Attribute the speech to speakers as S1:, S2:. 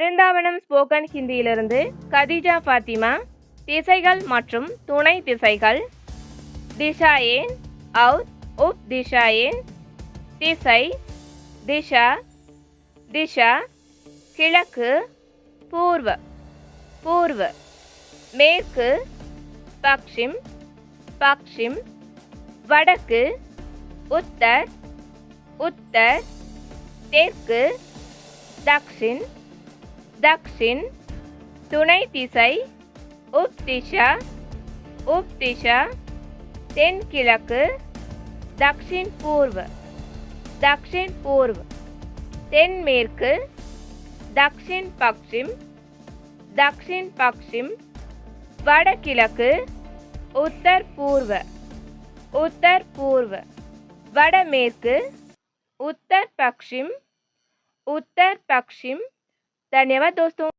S1: Brindavanam spoken ஹிந்தியிலிருந்து Khadija Fathima. திசைகள் மற்றும் துணை திசைகள். திஷாயேன் और उप दिशाएं. திசை திஷா திஷா. கிழக்கு பூர்வ பூர்வ. மேற்கு பக்ஷிம் பக்ஷிம். வடக்கு உத்தர் உத்தர். தெற்கு தக்ஷின் தக்ஷின். துணை திசை உப் திஷா உப் திஷா. தென்கிழக்கு दक्षिण पूर्व दक्षिण पूर्व. தென்மேற்கு दक्षिण पश्चिम दक्षिण पश्चिम. வடகிழக்கு उत्तर पूर्व उत्तर पूर्व. வடமேற்கு उत्तर पश्चिम उत्तर पश्चिम. धन्यवाद दोस्तों.